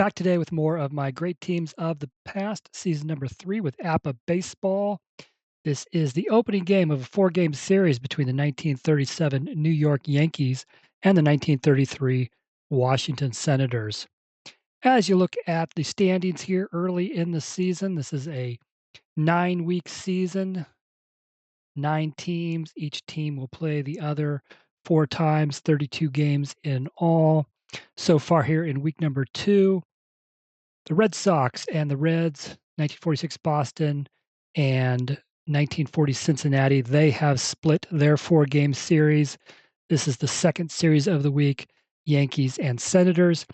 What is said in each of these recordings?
Back today with more of my great teams of the past, season number 3 with APBA baseball. This is the opening game of a 4-game series between the 1937 New York Yankees and the 1933 Washington Senators. As you look at the standings here early in the season, this is a 9-week season, 9 teams. Each team will play the other 4 times, 32 games in all. So far here in week number 2, the Red Sox and the Reds, 1946 Boston and 1940 Cincinnati, they have split their 4-game series. This is the second series of the week, Yankees and Senators.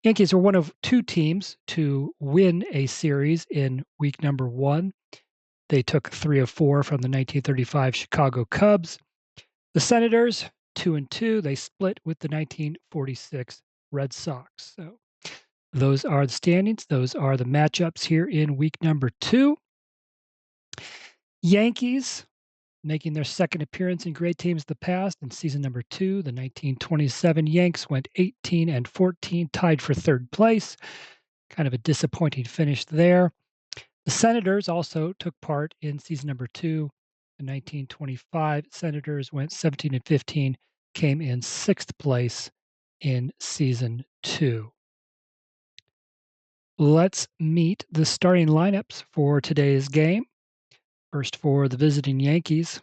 Yankees were one of 2 teams to win a series in week number 1. They took 3 of 4 from the 1935 Chicago Cubs. The Senators, 2 and 2, they split with the 1946 Red Sox. So those are the standings. Those are the matchups here in week number 2. Yankees making their second appearance in great teams of the past in season number 2. The 1927 Yanks went 18 and 14, tied for third place. Kind of a disappointing finish there. The Senators also took part in season number 2. The 1925 Senators went 17 and 15, came in 6th place in season 2. Let's meet the starting lineups for today's game. First for the visiting Yankees.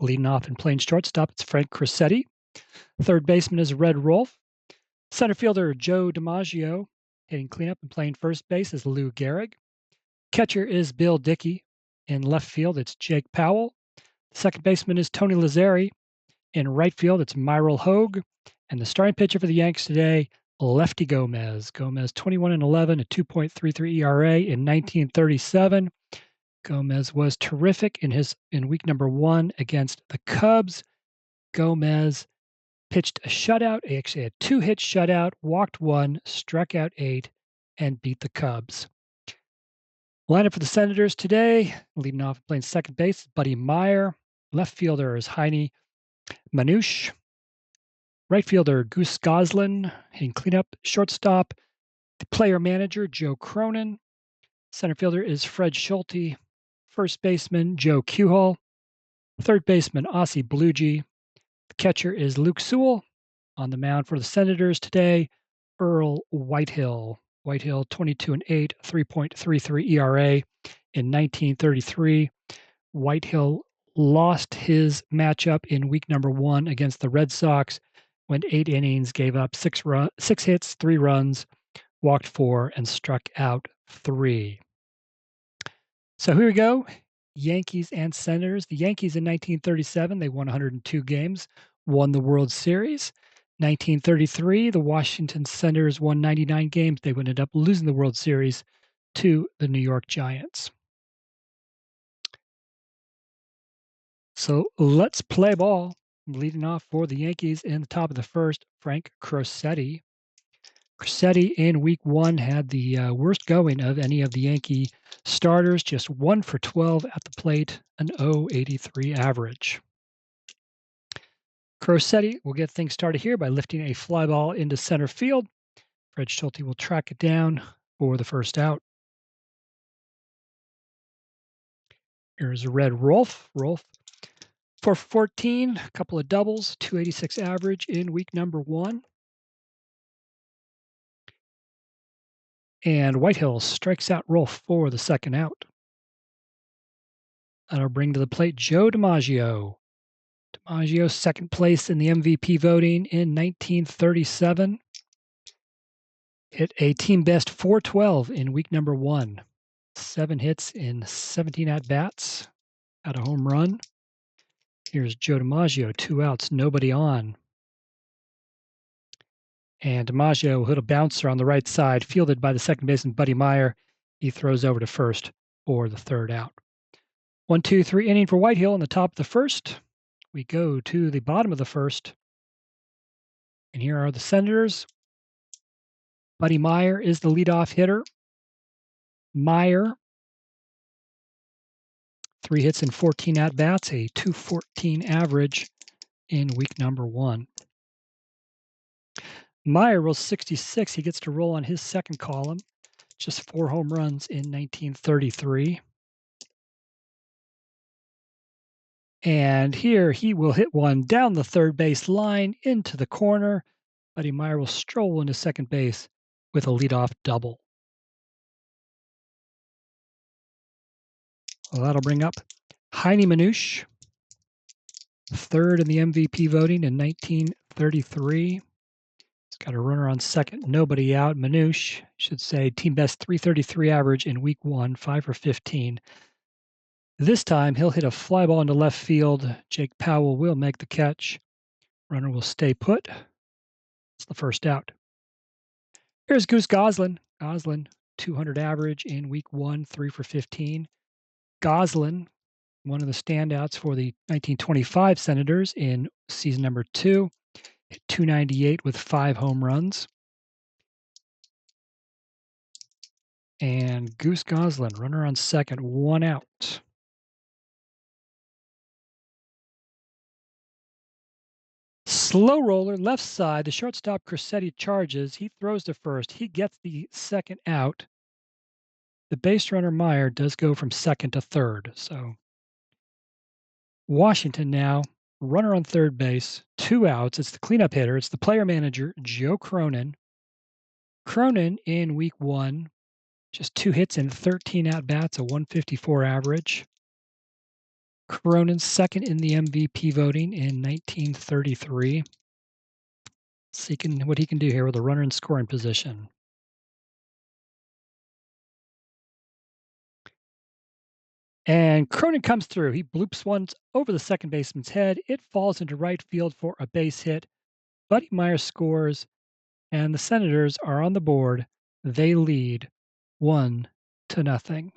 Leading off and playing shortstop, it's Frank Crosetti. Third baseman is Red Rolfe. Center fielder Joe DiMaggio. Hitting cleanup and playing first base is Lou Gehrig. Catcher is Bill Dickey. In left field, it's Jake Powell. Second baseman is Tony Lazzeri. In right field, it's Myril Hogue. And the starting pitcher for the Yanks today, Lefty Gomez. Gomez 21 and 11, a 2.33 ERA in 1937. Gomez was terrific in week number 1 against the Cubs. Gomez pitched a shutout. He actually had 2-hit shutout, walked 1, struck out 8, and beat the Cubs. Lineup for the Senators today, leading off playing second base, Buddy Meyer. Left fielder is Heine Manouche. Right fielder, Goose Goslin. Hitting cleanup, shortstop, the player manager, Joe Cronin. Center fielder is Fred Schulte. First baseman, Joe Kuhal. Third baseman, Ossie Bluegi. The catcher is Luke Sewell. On the mound for the Senators today, Earl Whitehill. Whitehill, 22 and 8, 3.33 ERA in 1933. Whitehill lost his matchup in week number 1 against the Red Sox, went 8 innings, gave up 6 hits, 3 runs, walked 4, and struck out 3. So here we go, Yankees and Senators. The Yankees in 1937, they won 102 games, won the World Series. 1933, the Washington Senators won 99 games. They ended up losing the World Series to the New York Giants. So let's play ball. Leading off for the Yankees in the top of the first, Frank Crosetti. Crosetti in week 1 had the worst going of any of the Yankee starters, just 1 for 12 at the plate, an .083 average. Crosetti will get things started here by lifting a fly ball into center field. Fred Schulte will track it down for the first out. Here's Red Rolfe. Rolfe 4 for 14, a couple of doubles, 286 average in week number 1. And Whitehill strikes out Rolfe for the second out. That'll bring to the plate Joe DiMaggio. DiMaggio, second place in the MVP voting in 1937. Hit a team best .412 in week number 1. 7 hits in 17 at-bats. Got a home run. Here's Joe DiMaggio, 2 outs, nobody on. And DiMaggio hit a bouncer on the right side, fielded by the second baseman, Buddy Meyer. He throws over to first for the third out. 1-2-3 inning for Whitehill in the top of the first. We go to the bottom of the first. And here are the Senators. Buddy Meyer is the leadoff hitter. Meyer, 3 hits and 14 at-bats, a .214 average in week number 1. Meyer rolls 66. He gets to roll on his second column. Just 4 home runs in 1933. And here he will hit one down the third base line into the corner. Buddy Meyer will stroll into second base with a leadoff double. Well, that'll bring up Heine Manouche, third in the MVP voting in 1933. He's got a runner on second, nobody out. Manouche should say team best 333 average in week 1, 5 for 15. This time he'll hit a fly ball into left field. Jake Powell will make the catch. Runner will stay put. It's the first out. Here's Goose Goslin. Goslin, 200 average in week 1, 3 for 15. Goslin, one of the standouts for the 1925 Senators in season number 2, hit 298 with 5 home runs. And Goose Goslin, runner on second, 1 out. Slow roller, left side. The shortstop Crissetti charges. He throws to first. He gets the second out. The base runner Meyer does go from second to third. So Washington now, runner on third base, 2 outs. It's the cleanup hitter. It's the player manager, Joe Cronin. Cronin in week 1, just 2 hits and 13 at-bats, a 154 average. Cronin second in the MVP voting in 1933. Seeking what he can do here with a runner in scoring position. And Cronin comes through. He bloops one over the second baseman's head. It falls into right field for a base hit. Buddy Meyer scores, and the Senators are on the board. They lead 1-0.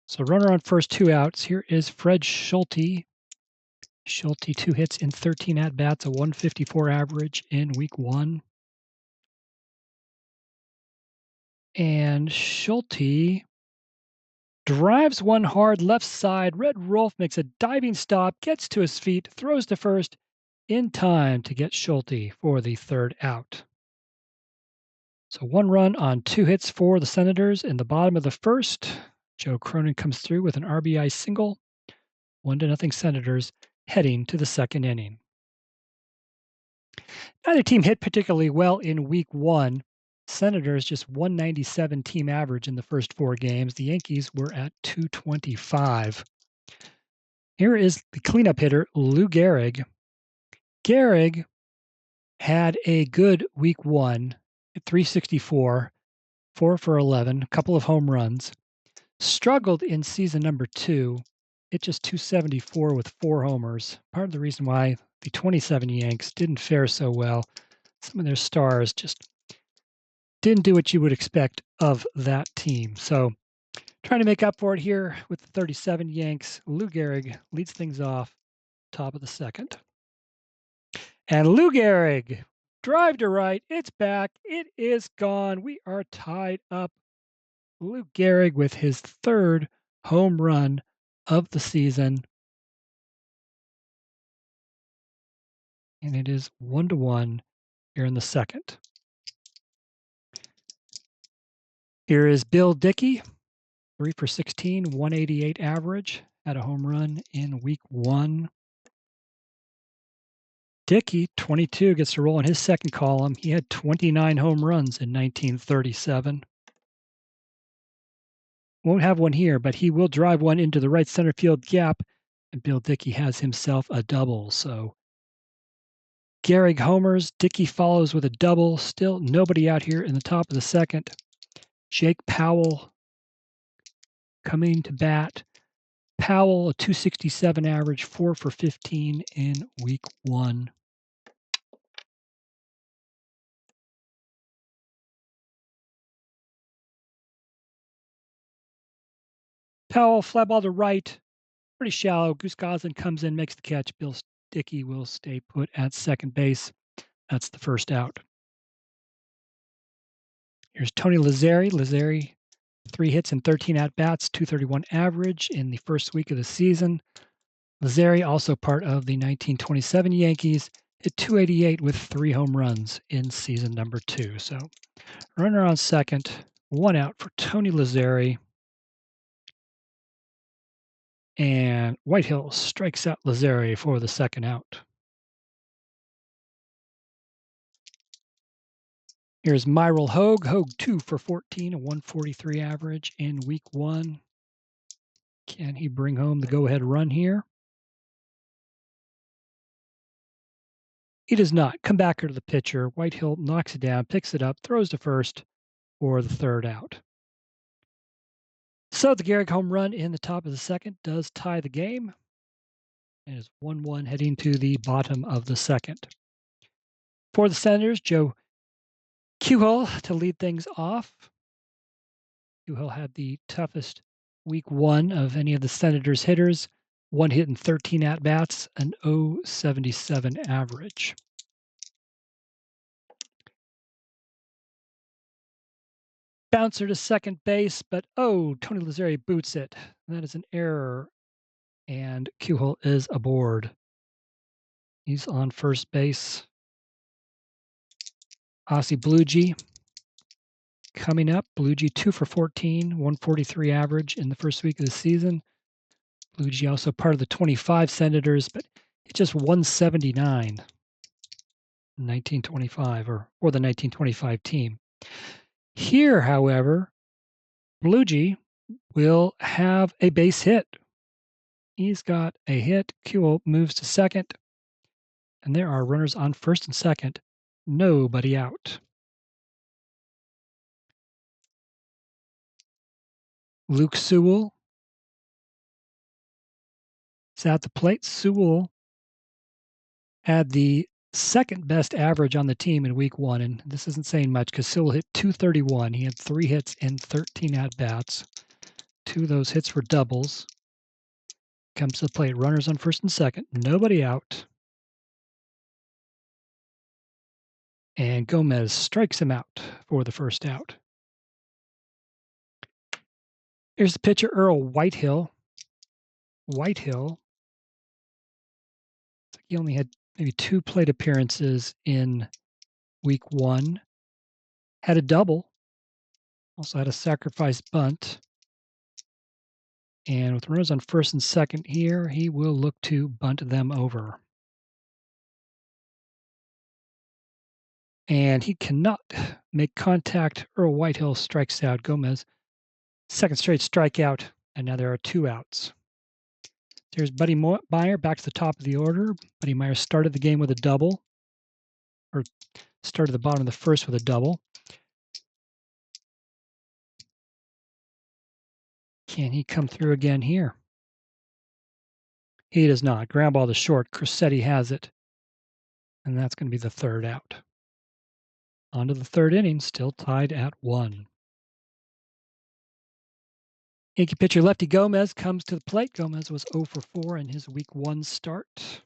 So runner on first, 2 outs. Here is Fred Schulte. Schulte, 2 hits in 13 at-bats, a 154 average in week 1. And Schulte drives one hard left side. Red Rolf makes a diving stop, gets to his feet, throws to first in time to get Schulte for the third out. So 1 run on 2 hits for the Senators in the bottom of the first. Joe Cronin comes through with an RBI single. 1-0 Senators heading to the second inning. Neither team hit particularly well in week 1. Senators just 197 team average in the first 4 games. The Yankees were at 225. Here is the cleanup hitter, Lou Gehrig. Gehrig had a good week 1 at 364, 4 for 11, a couple of home runs. Struggled in season number 2, hit just 274 with 4 homers. Part of the reason why the 27 Yanks didn't fare so well, some of their stars just didn't do what you would expect of that team. So trying to make up for it here with the 37 Yanks, Lou Gehrig leads things off, top of the second. And Lou Gehrig, drive to right, it's back, it is gone. We are tied up. Lou Gehrig with his 3rd home run of the season. And it is 1-1 here in the second. Here is Bill Dickey, 3 for 16, 188 average, had a home run in week 1. Dickey, 22, gets to roll in his second column. He had 29 home runs in 1937. Won't have one here, but he will drive one into the right center field gap, and Bill Dickey has himself a double. So Gehrig homers, Dickey follows with a double. Still nobody out here in the top of the second. Jake Powell coming to bat. Powell, a 267 average, 4 for 15 in week 1. Powell, fly ball to right, pretty shallow. Goose Goslin comes in, makes the catch. Bill Dickey will stay put at second base. That's the first out. Here's Tony Lazzeri. Lazzeri 3 hits and 13 at-bats, .231 average in the first week of the season. Lazzeri, also part of the 1927 Yankees, hit .288 with 3 home runs in season number 2. So runner on second, 1 out for Tony Lazzeri. And Whitehill strikes out Lazzeri for the second out. Here's Myril Hogue. Hogue 2 for 14, a 143 average in week 1. Can he bring home the go-ahead run here? He does not. Comebacker to the pitcher. Whitehill knocks it down, picks it up, throws to first for the third out. So the Gehrig home run in the top of the second does tie the game. And is 1-1 heading to the bottom of the second. For the Senators, Joe Quihel to lead things off. Quihel had the toughest week 1 of any of the Senators' hitters. 1 hit and 13 at-bats, an .077 average. Bouncer to second base, but Tony Lazzeri boots it. That is an error, and Quihel is aboard. He's on first base. Aussie Bluegee coming up. Bluegee 2 for 14, 143 average in the first week of the season. Bluegee also part of the 25 Senators, but it's just 179 in 1925 or the 1925 team. Here, however, Bluegee will have a base hit. He's got a hit. Quihel moves to second, and there are runners on first and second. Nobody out. Luke Sewell is at the plate. Sewell had the second best average on the team in week 1, and this isn't saying much because Sewell hit .231. He had 3 hits and 13 at-bats. 2 of those hits were doubles. Comes to the plate. Runners on first and second. Nobody out. And Gomez strikes him out for the first out. Here's the pitcher, Earl Whitehill. Whitehill, he only had maybe 2 plate appearances in week 1. Had a double. Also had a sacrifice bunt. And with runners on first and second here, he will look to bunt them over. And he cannot make contact. Earl Whitehill strikes out Gomez. Second straight strikeout, and now there are 2 outs. There's Buddy Meyer back to the top of the order. Buddy Meyer started the game with a double, or started the bottom of the first with a double. Can he come through again here? He does not. Ground ball to short. Crissetti has it. And that's going to be the third out. On to the third inning, still tied at 1. Yankee pitcher Lefty Gomez comes to the plate. Gomez was 0 for 4 in his week 1 start.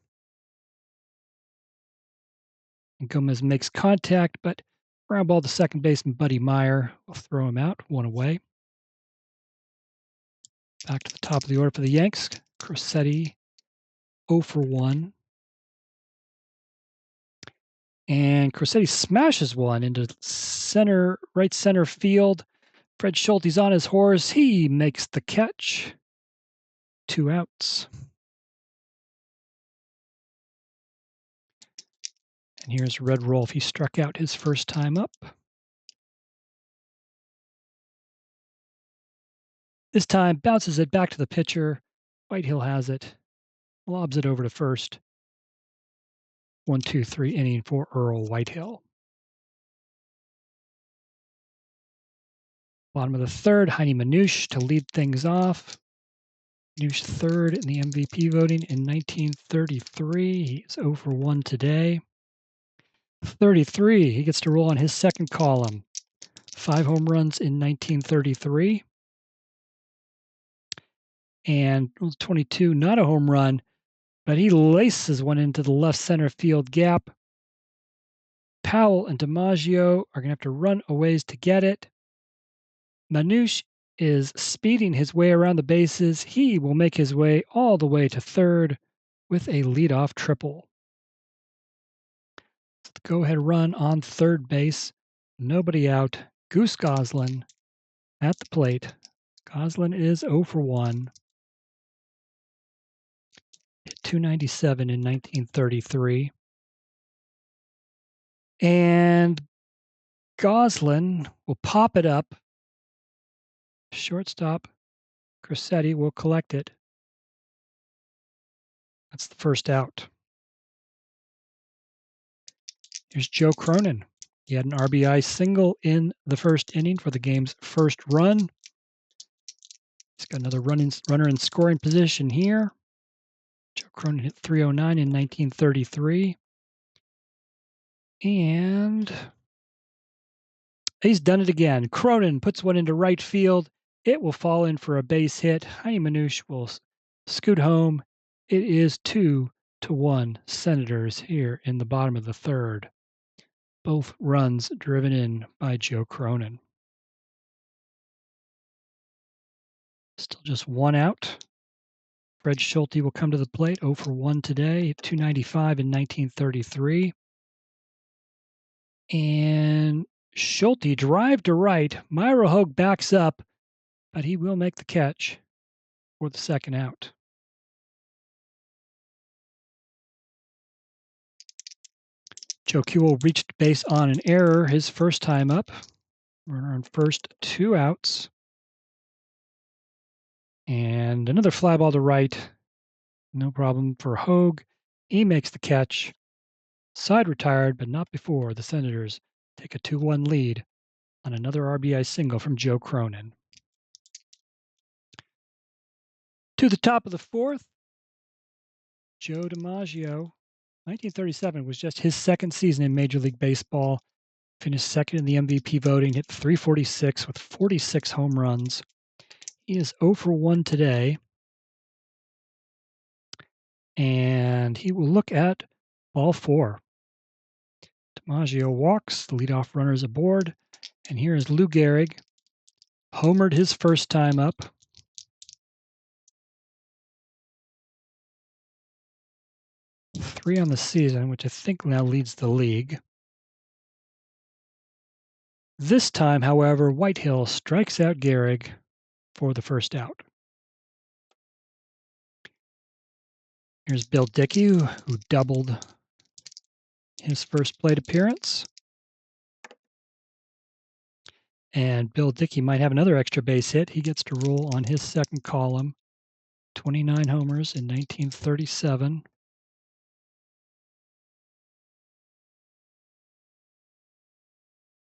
And Gomez makes contact, but ground ball to second baseman Buddy Meyer will throw him out, 1 away. Back to the top of the order for the Yanks. Crissetti 0 for 1. And Crissetti smashes one into right center field. Fred Schulte's on his horse. He makes the catch. 2 outs. And here's Red Rolf. He struck out his first time up. This time bounces it back to the pitcher. Whitehill has it. Lobs it over to first. 1-2-3 inning for Earl Whitehill. Bottom of the third, Heine Manouche to lead things off. Manouche third in the MVP voting in 1933. He's 0 for 1 today. 33, he gets to roll on his second column. 5 home runs in 1933. And 22, not a home run, but he laces one into the left center field gap. Powell and DiMaggio are going to have to run a ways to get it. Manouche is speeding his way around the bases. He will make his way all the way to third with a leadoff triple. Go-ahead run on third base. Nobody out. Goose Goslin at the plate. Goslin is 0 for 1. Hit .297 in 1933. And Goslin will pop it up. Shortstop Crissetti will collect it. That's the first out. Here's Joe Cronin. He had an RBI single in the first inning for the game's first run. He's got another runner in scoring position here. Joe Cronin hit .309 in 1933. And he's done it again. Cronin puts one into right field. It will fall in for a base hit. Heini Manouche will scoot home. It is 2-1 Senators here in the bottom of the third. Both runs driven in by Joe Cronin. Still just one out. Fred Schulte will come to the plate, 0 for 1 today, .295 in 1933. And Schulte drive to right. Myra Hogue backs up, but he will make the catch for the second out. Joe Kuhl reached base on an error his first time up. Runner on first, 2 outs. And another fly ball to right. No problem for Hogue. He makes the catch. Side retired, but not before the Senators take a 2-1 lead on another RBI single from Joe Cronin. To the top of the fourth, Joe DiMaggio. 1937 was just his second season in Major League Baseball. Finished second in the MVP voting, hit .346 with 46 home runs. He is 0 for 1 today. And he will look at ball 4. DiMaggio walks, the leadoff runner is aboard. And here is Lou Gehrig. Homered his first time up. Three on the season, which I think now leads the league. This time, however, Whitehill strikes out Gehrig for the first out. Here's Bill Dickey, who doubled his first plate appearance. And Bill Dickey might have another extra base hit. He gets to roll on his second column. 29 homers in 1937.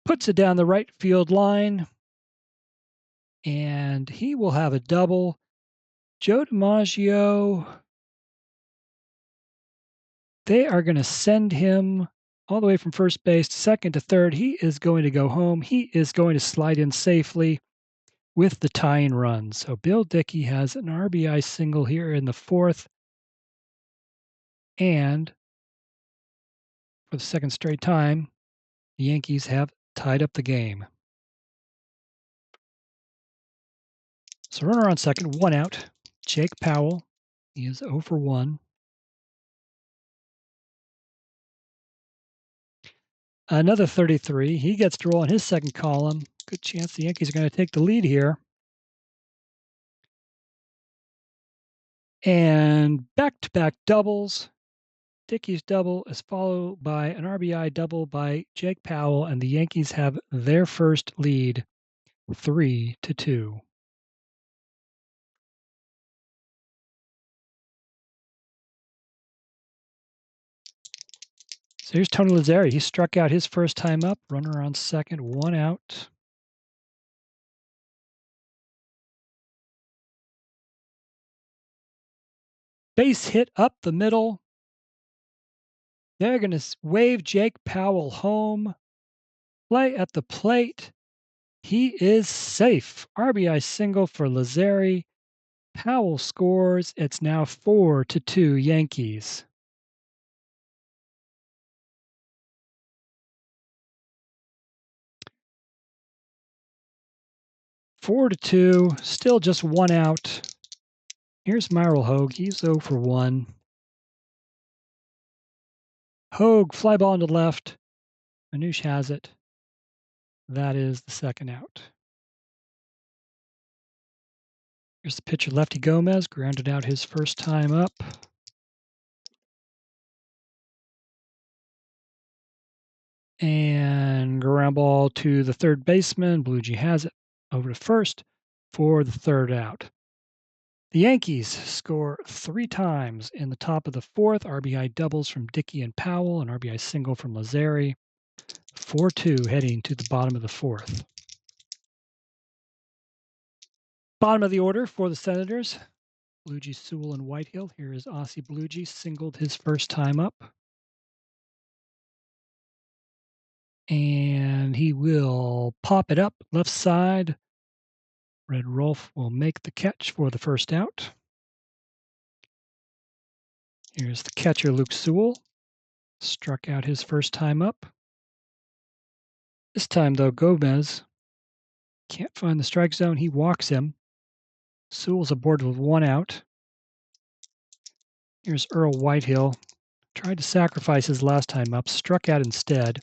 Puts it down the right field line. And he will have a double. Joe DiMaggio, they are going to send him all the way from first base to second to third. He is going to go home. He is going to slide in safely with the tying run. So Bill Dickey has an RBI single here in the fourth. And for the second straight time, the Yankees have tied up the game. So runner on second, 1 out. Jake Powell, he is 0 for 1. Another 33. He gets to roll on his second column. Good chance the Yankees are going to take the lead here. And back-to-back doubles. Dickey's double is followed by an RBI double by Jake Powell, and the Yankees have their first lead, 3-2. So here's Tony Lazzeri. He struck out his first time up. Runner on second, 1 out. Base hit up the middle. They're going to wave Jake Powell home. Play at the plate. He is safe. RBI single for Lazzeri. Powell scores. It's now 4-2 Yankees. 4-2, still just one out. Here's Myril Hogue. He's 0 for 1. Hogue, fly ball into left. Manouche has it. That is the second out. Here's the pitcher, Lefty Gomez, grounded out his first time up. And ground ball to the third baseman. Blue Jay has it over to first for the third out. The Yankees score 3 times in the top of the fourth. RBI doubles from Dickey and Powell, an RBI single from Lazzeri. 4-2 heading to the bottom of the fourth. Bottom of the order for the Senators. Blue Jay, Sewell, and Whitehill. Here is Aussie Blue Jay, singled his first time up. And he will pop it up left side. Red Rolf will make the catch for the first out. Here's the catcher, Luke Sewell. Struck out his first time up. This time, though, Gomez can't find the strike zone. He walks him. Sewell's aboard with 1 out. Here's Earl Whitehill. Tried to sacrifice his last time up. Struck out instead.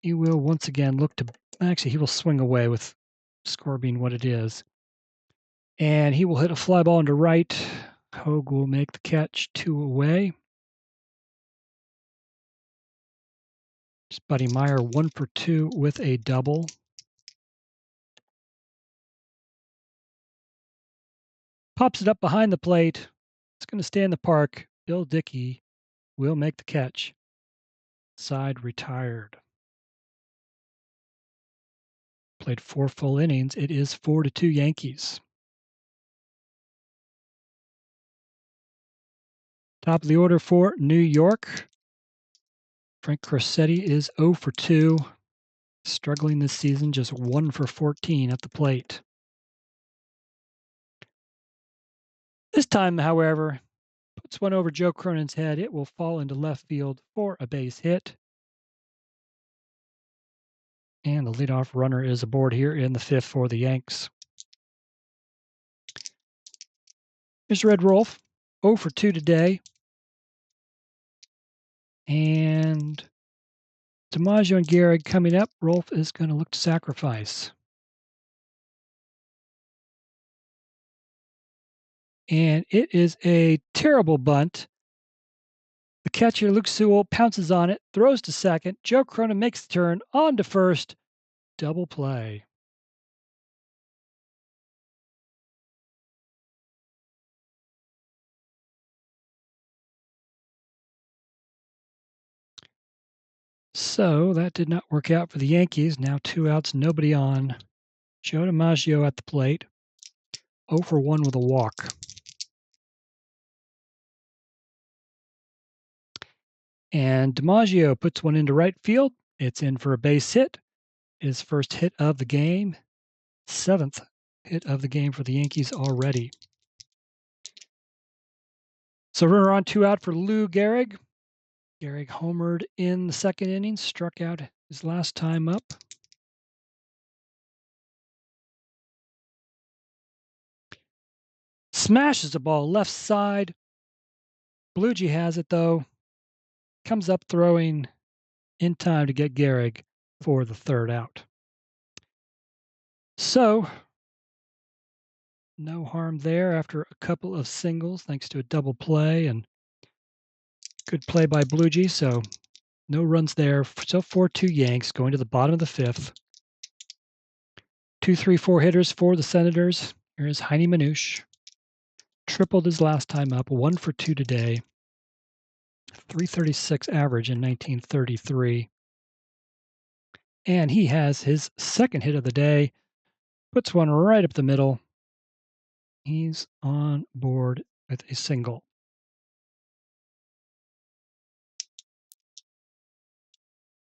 He will once again look to... Actually, he will swing away with score being what it is. And he will hit a fly ball into right. Hogue will make the catch, 2 away. It's Buddy Meyer, 1 for 2 with a double. Pops it up behind the plate. It's going to stay in the park. Bill Dickey will make the catch. Side retired. Played 4 full innings. It is 4-2 Yankees. Top of the order for New York. Frank Crosetti is 0 for 2. Struggling this season, just 1 for 14 at the plate. This time, however, puts one over Joe Cronin's head. It will fall into left field for a base hit. And the leadoff runner is aboard here in the 5th for the Yanks. Here's Red Rolf, 0 for 2 today. And DiMaggio and Gehrig coming up. Rolf is going to look to sacrifice. And it is a terrible bunt. The catcher, Luke Sewell, pounces on it, throws to second. Joe Cronin makes the turn, on to first. Double play. So that did not work out for the Yankees. Now 2 outs, nobody on. Joe DiMaggio at the plate. 0 for 1 with a walk. And DiMaggio puts one into right field. It's in for a base hit. His first hit of the game. 7th hit of the game for the Yankees already. So runner on, 2 out for Lou Gehrig. Gehrig homered in the 2nd inning, struck out his last time up. Smashes the ball left side. Blue Jay has it, though. Comes up throwing in time to get Gehrig for the 3rd out. So, no harm there after a couple of singles, thanks to a double play and good play by Blue Jay. So, no runs there. So 4-2 Yanks going to the bottom of the 5th. 2, 3, 4 hitters for the Senators. Here's Heine Manouche. Tripled his last time up, 1 for 2 today. 336 average in 1933. And he has his 2nd hit of the day. Puts one right up the middle. He's on board with a single.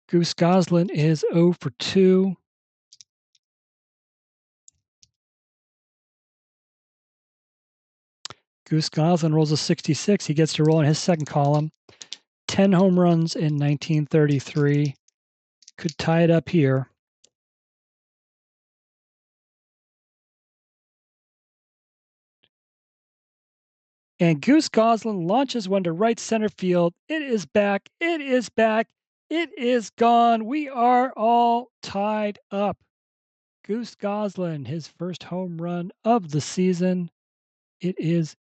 Goose Goslin is 0 for 2. Goose Goslin rolls a 66. He gets to roll in his 2nd column. 10 home runs in 1933. Could tie it up here. And Goose Goslin launches one to right center field. It is back. It is back. It is gone. We are all tied up. Goose Goslin, his first home run of the season. It is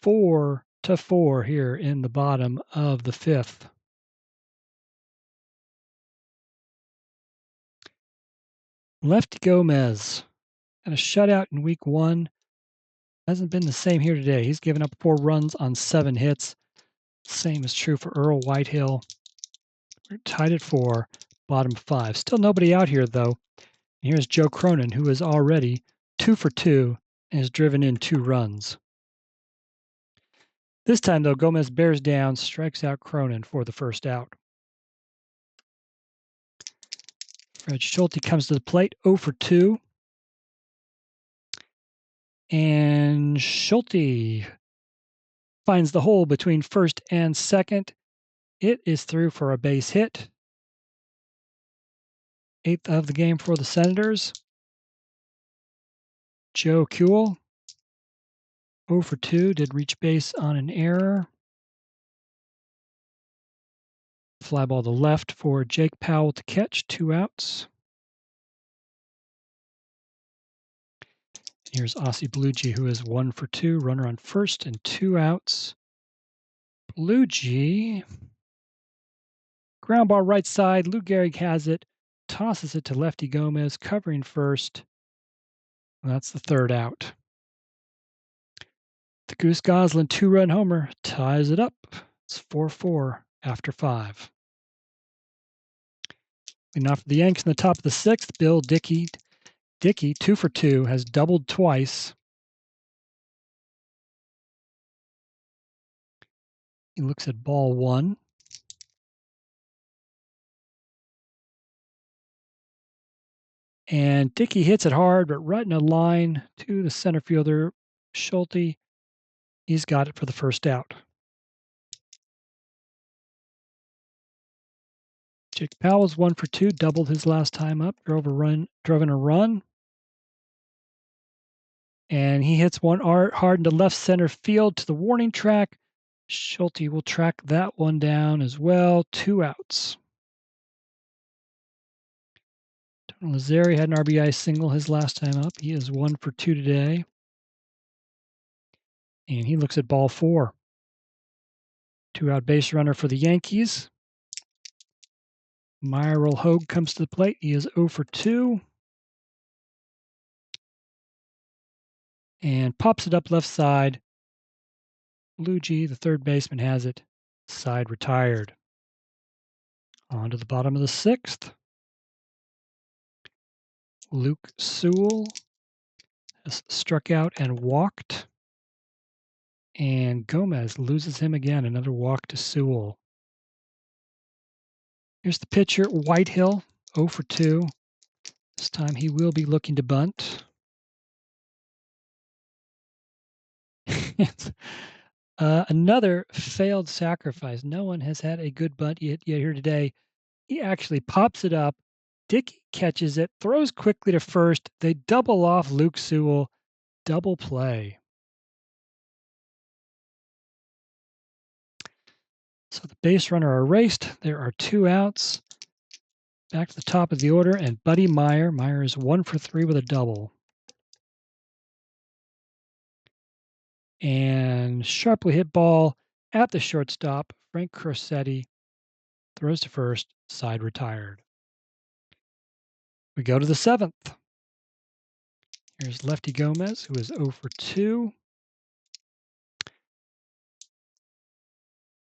4-4 here in the bottom of the fifth. Lefty Gomez had a shutout in week one. Hasn't been the same here today. He's given up 4 runs on 7 hits. Same is true for Earl Whitehill. We're tied at 4, bottom 5. Still nobody out here, though. And here's Joe Cronin, who is already 2 for 2 and has driven in 2 runs. This time, though, Gomez bears down, strikes out Cronin for the first out. Fred Schulte comes to the plate, 0 for 2. And Schulte finds the hole between first and second. It is through for a base hit. 8th of the game for the Senators. Joe Kuehl, 0 for 2, did reach base on an error. Fly ball to left for Jake Powell to catch, 2 outs. Here's Ossie Bluegee, who is 1 for 2, runner on first and 2 outs. Bluegee, ground ball right side. Lou Gehrig has it, tosses it to Lefty Gomez, covering first. That's the 3rd out. The Goose Goslin 2-run homer ties it up. It's 4-4 after 5. And off the Yanks in the top of the 6th, Bill Dickey. Dickey, 2 for 2, has doubled twice. He looks at ball 1. And Dickey hits it hard, but right in a line to the center fielder, Schulte. He's got it for the first out. Jake Powell's 1 for 2, doubled his last time up, drove in a run. And he hits one hard into left center field to the warning track. Schulte will track that one down as well. 2 outs. Tony Lazzeri had an RBI single his last time up. He is 1 for 2 today. And he looks at ball 4. 2-out base runner for the Yankees. Myral Hogue comes to the plate. He is 0 for 2. And pops it up left side. Bluegee, the third baseman, has it. Side retired. On to the bottom of the 6th. Luke Sewell has struck out and walked. And Gomez loses him again. Another walk to Sewell. Here's the pitcher, Whitehill, 0 for 2. This time he will be looking to bunt. Another failed sacrifice. No one has had a good bunt yet here today. He actually pops it up. Dickey catches it, throws quickly to first. They double off Luke Sewell. Double play. So the base runner erased. There are 2 outs. Back to the top of the order, and Buddy Meyer. Meyer is 1 for 3 with a double. And sharply hit ball at the shortstop. Frank Crosetti throws to first, side retired. We go to the 7th. Here's Lefty Gomez, who is 0 for 2.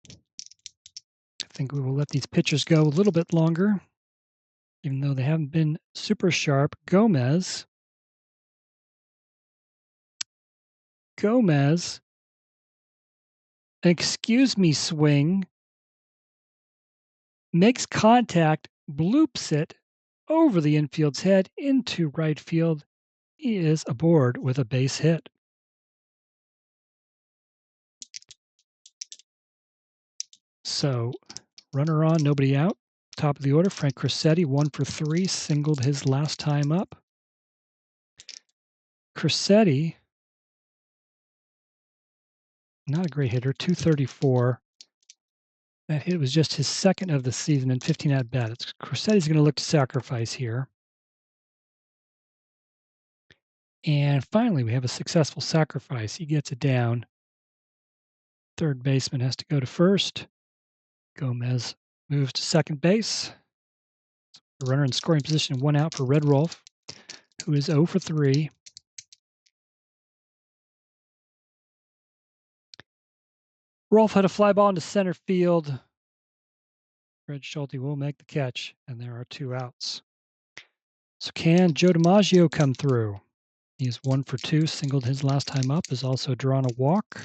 I think we will let these pitchers go a little bit longer, even though they haven't been super sharp. Gomez, an excuse me swing, makes contact, bloops it over the infield's head into right field. He is aboard with a base hit. So, runner on, nobody out. Top of the order, Frank Crosetti, 1 for 3, singled his last time up. Crosetti not a great hitter, 234. That hit was just his second of the season and 15 at bat. Crissetti's going to look to sacrifice here. And finally, we have a successful sacrifice. He gets it down. Third baseman has to go to first. Gomez moves to second base. The runner in scoring position, 1 out for Red Rolf, who is 0 for 3. Rolf had a fly ball into center field. Fred Schulte will make the catch, and there are 2 outs. So can Joe DiMaggio come through? He's 1 for 2, singled his last time up, has also drawn a walk.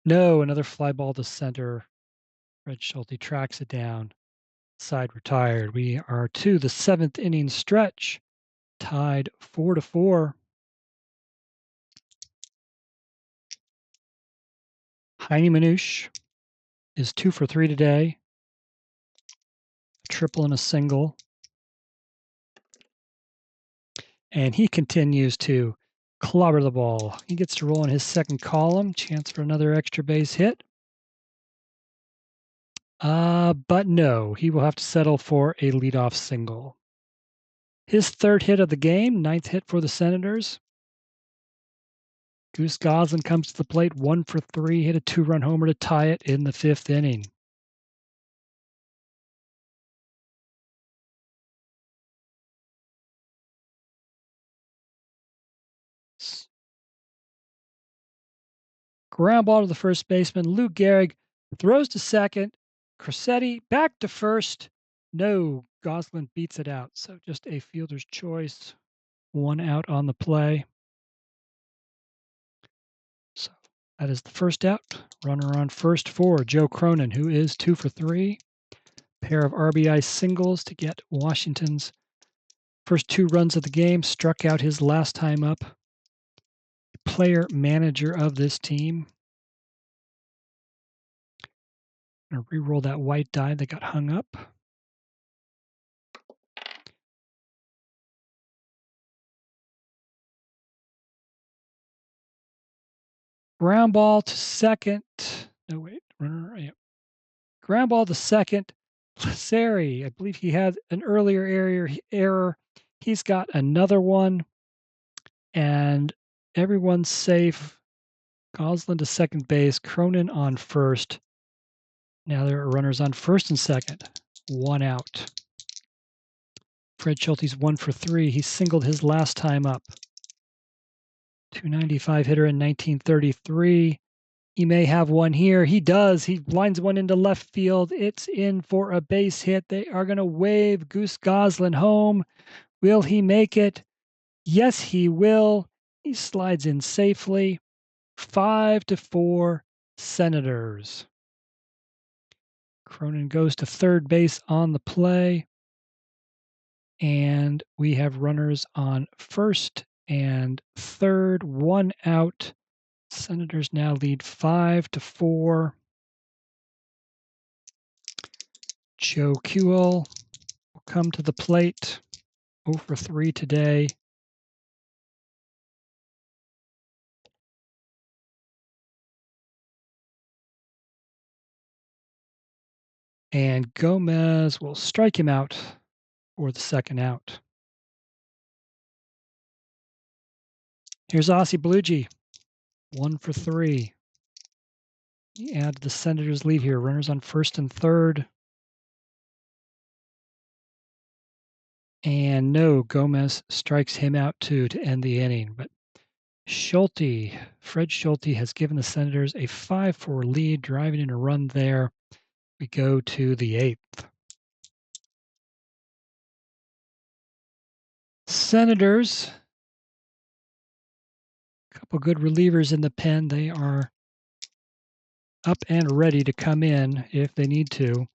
No, another fly ball to center. Fred Schulte tracks it down. Side retired. We are to the 7th inning stretch, tied 4-4. Heine Manouche is 2 for 3 today. A triple and a single. And he continues to clobber the ball. He gets to roll in his second column. Chance for another extra base hit. But no, he will have to settle for a leadoff single. His third hit of the game, 9th hit for the Senators. Goose Goslin comes to the plate, 1 for 3, hit a 2-run homer to tie it in the 5th inning. Ground ball to the first baseman. Lou Gehrig throws to second. Crissetti back to first. No, Goslin beats it out. So just a fielder's choice. 1 out on the play. So that is the first out. Runner on first for Joe Cronin, who is 2 for 3. Pair of RBI singles to get Washington's first 2 runs of the game. Struck out his last time up. Player manager of this team. I'm going to re-roll that white die that got hung up. Ground ball to second. No, wait. Ground ball to second. Lasseri, I believe he had an earlier error. He's got another one. And everyone's safe. Goslin to second base. Cronin on first. Now there are runners on first and second. 1 out. Fred Schulte's 1 for 3. He singled his last time up. 295 hitter in 1933. He may have one here. He does. He lines one into left field. It's in for a base hit. They are going to wave Goose Goslin home. Will he make it? Yes, he will. He slides in safely. 5-4 Senators. Cronin goes to third base on the play. And we have runners on first and third. 1 out. Senators now lead 5-4. Joe Kuhl will come to the plate. 0 for 3 today. And Gomez will strike him out for the second out. Here's Ossie Belugi. 1 for 3. He added the Senators' lead here. Runners on first and third. And no, Gomez strikes him out too to end the inning. But Fred Schulte has given the Senators a 5-4 lead, driving in a run there. We go to the 8th. Senators, a couple good relievers in the pen. They are up and ready to come in if they need to.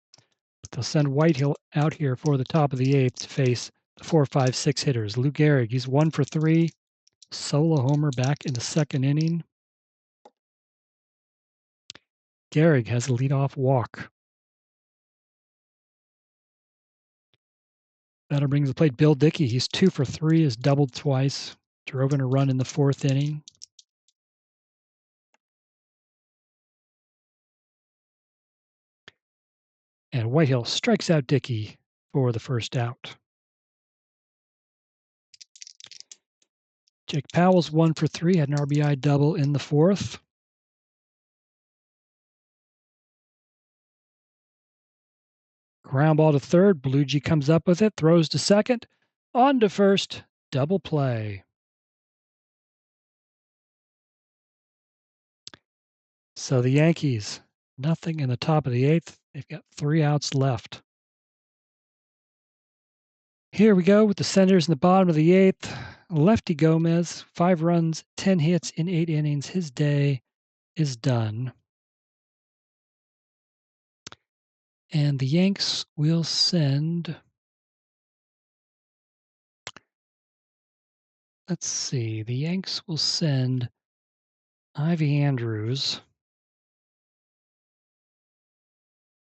But they'll send Whitehill out here for the top of the 8th to face the 4, 5, 6 hitters. Lou Gehrig, he's 1 for 3. Solo homer back in the second inning. Gehrig has a leadoff walk. That'll bring to the plate Bill Dickey. He's 2 for 3, has doubled twice. Drove in a run in the 4th inning. And Whitehill strikes out Dickey for the first out. Jake Powell's 1 for 3, had an RBI double in the 4th. Ground ball to third. Bluegee comes up with it, throws to second. On to first. Double play. So the Yankees, nothing in the top of the 8th. They've got 3 outs left. Here we go with the Senators in the bottom of the 8th. Lefty Gomez, 5 runs, 10 hits in 8 innings. His day is done. And the Yanks will send, let's see, the Yanks will send Ivy Andrews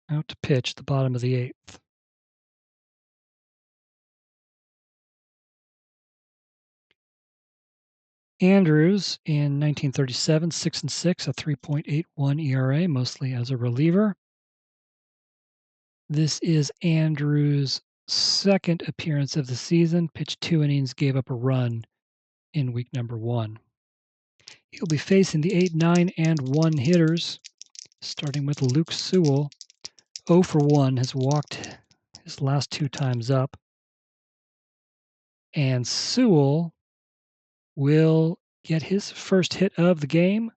out to pitch the bottom of the 8th. Andrews in 1937, 6-6, a 3.81 ERA, mostly as a reliever. This is Andrews' second appearance of the season. Pitched 2 innings, gave up a run in week number 1. He'll be facing the 8, 9, and 1 hitters, starting with Luke Sewell. 0 for 1, has walked his last 2 times up. And Sewell will get his first hit of the game.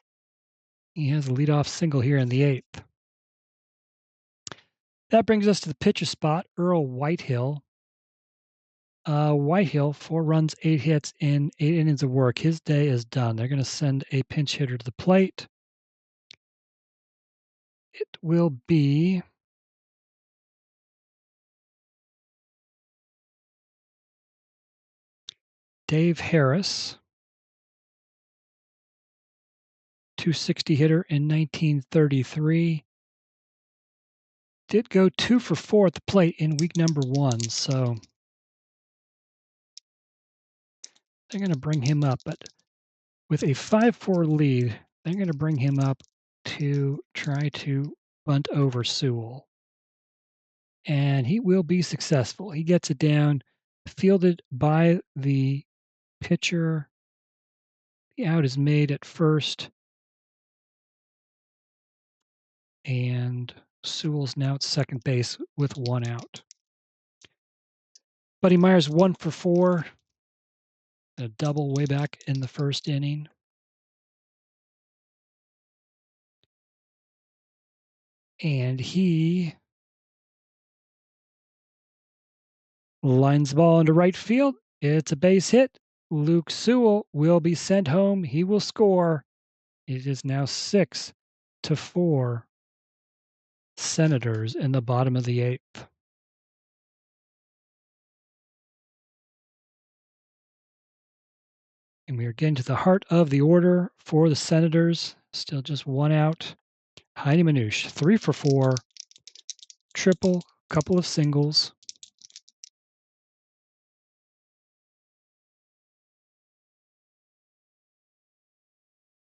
He has a leadoff single here in the 8th. That brings us to the pitcher spot, Earl Whitehill. Whitehill, 4 runs, 8 hits in 8 innings of work. His day is done. They're going to send a pinch hitter to the plate. It will be Dave Harris, 260 hitter in 1933. Did go 2 for 4 at the plate in week number 1, so they're going to bring him up. But with a 5-4 lead, they're going to bring him up to try to bunt over Sewell. And he will be successful. He gets it down, fielded by the pitcher. The out is made at first. And Sewell's now at second base with 1 out. Buddy Myers 1 for 4. A double way back in the first inning. And he lines the ball into right field. It's a base hit. Luke Sewell will be sent home. He will score. It is now 6-4 Senators in the bottom of the 8th. And we are getting to the heart of the order for the Senators. Still just 1 out. Heidi Manouche, 3 for 4. Triple, couple of singles.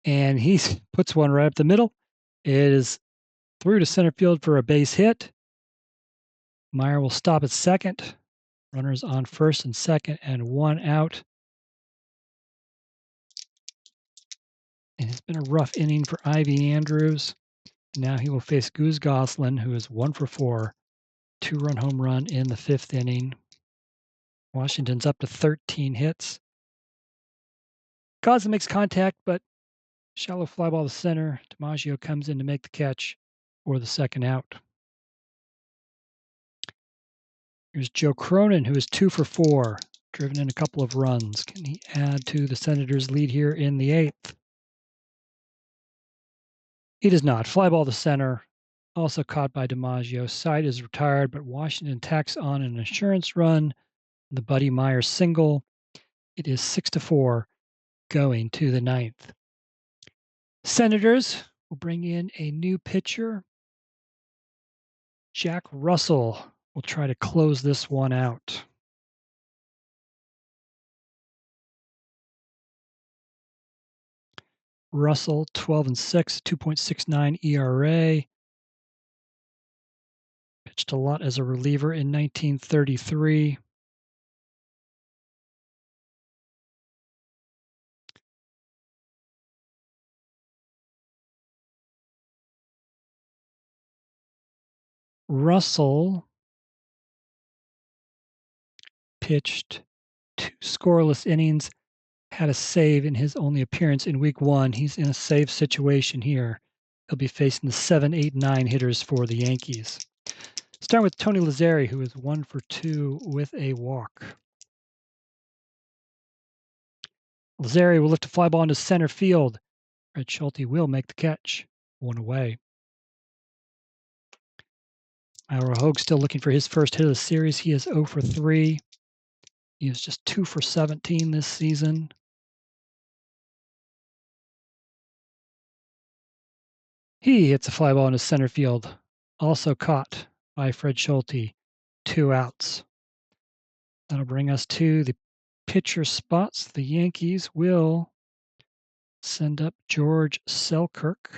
And he puts one right up the middle. It is through to center field for a base hit. Meyer will stop at second. Runners on first and second, and 1 out. It has been a rough inning for Ivy Andrews. Now he will face Goose Goslin, who is 1 for 4. 2-run home run in the 5th inning. Washington's up to 13 hits. Goslin makes contact, but shallow fly ball to center. DiMaggio comes in to make the catch for the second out. Here's Joe Cronin, who is 2 for 4, driven in a couple of runs. Can he add to the Senators' lead here in the 8th? He does not. Fly ball to center, also caught by DiMaggio. Side is retired, but Washington tacks on an insurance run. The Buddy Myers single. It is 6-4 going to the 9th. Senators will bring in a new pitcher. Jack Russell will try to close this one out. Russell, 12-6, 2.69 ERA. Pitched a lot as a reliever in 1933. Russell pitched 2 scoreless innings, had a save in his only appearance in week 1. He's in a save situation here. He'll be facing the 7, 8, 9 hitters for the Yankees. Starting with Tony Lazzeri, who is 1 for 2 with a walk. Lazzeri will lift a fly ball into center field. Fred Schulte will make the catch. 1 away. Ira Hogue still looking for his first hit of the series. He is 0 for 3. He is just 2 for 17 this season. He hits a fly ball into center field. Also caught by Fred Schulte. 2 outs. That'll bring us to the pitcher spots. The Yankees will send up George Selkirk.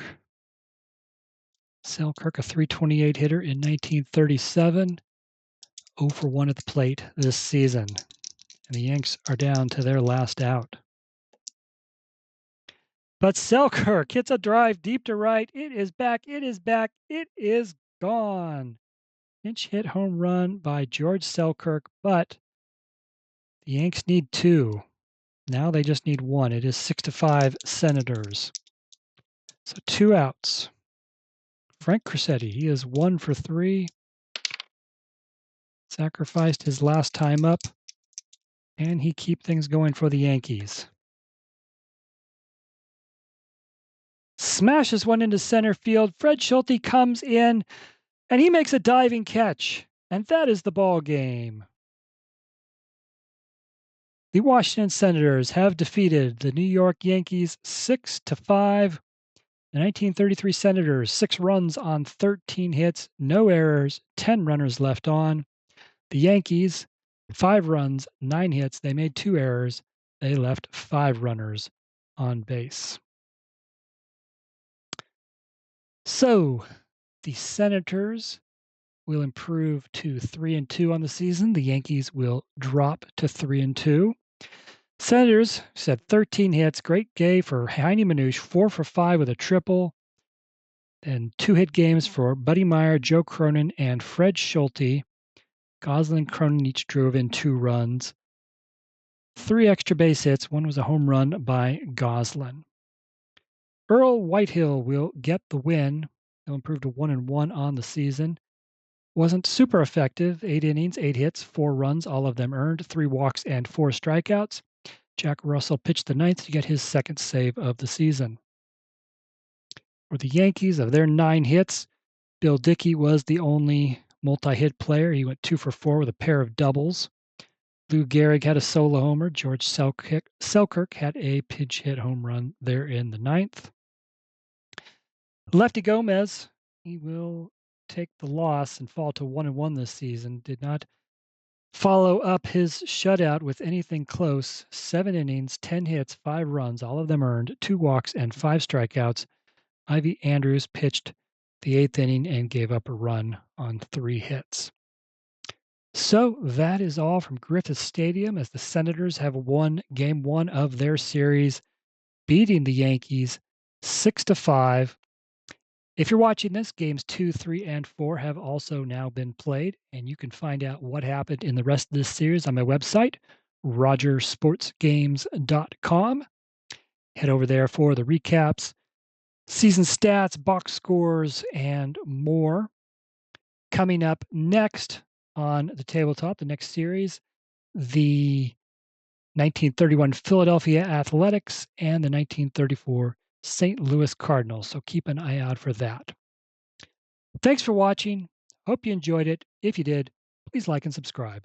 Selkirk, a .328 hitter in 1937. 0 for 1 at the plate this season. And the Yanks are down to their last out. But Selkirk hits a drive deep to right. It is back. It is back. It is gone. Pinch hit home run by George Selkirk, but the Yanks need 2. Now they just need 1. It is 6-5 Senators. So 2 outs. Frank Crissetti, he is 1 for 3. Sacrificed his last time up, and he keep things going for the Yankees. Smashes one into center field. Fred Schulte comes in, and he makes a diving catch, and that is the ball game. The Washington Senators have defeated the New York Yankees 6-5. The 1933 Senators, 6 runs on 13 hits, no errors, 10 runners left on. The Yankees, 5 runs, 9 hits. They made 2 errors. They left 5 runners on base. So the Senators will improve to 3-2 on the season. The Yankees will drop to 3-2. Senators said 13 hits. Great day for Heine Manouche, 4 for 5 with a triple. And 2 hit games for Buddy Meyer, Joe Cronin, and Fred Schulte. Gosling and Cronin each drove in 2 runs. 3 extra base hits. 1 was a home run by Gosling. Earl Whitehill will get the win. He'll improve to 1-1 on the season. Wasn't super effective. 8 innings, 8 hits, 4 runs, all of them earned, 3 walks and 4 strikeouts. Jack Russell pitched the 9th to get his 2nd save of the season. For the Yankees, of their 9 hits, Bill Dickey was the only multi-hit player. He went 2 for 4 with a pair of doubles. Lou Gehrig had a solo homer. George Selkirk had a pinch hit home run there in the 9th. Lefty Gomez, he will take the loss and fall to 1-1 this season. Did not follow up his shutout with anything close. 7 innings, 10 hits, 5 runs, all of them earned, 2 walks and 5 strikeouts. Ivy Andrews pitched the 8th inning and gave up a run on 3 hits. So that is all from Griffith Stadium as the Senators have won Game 1 of their series, beating the Yankees 6-5. If you're watching this, Games 2, 3, and 4 have also now been played, and you can find out what happened in the rest of this series on my website, rogersportsgames.com. Head over there for the recaps, season stats, box scores, and more. Coming up next on the tabletop, the next series, the 1931 Philadelphia Athletics and the 1934 St. Louis Cardinals. So keep an eye out for that. Thanks for watching. Hope you enjoyed it. If you did, please like and subscribe.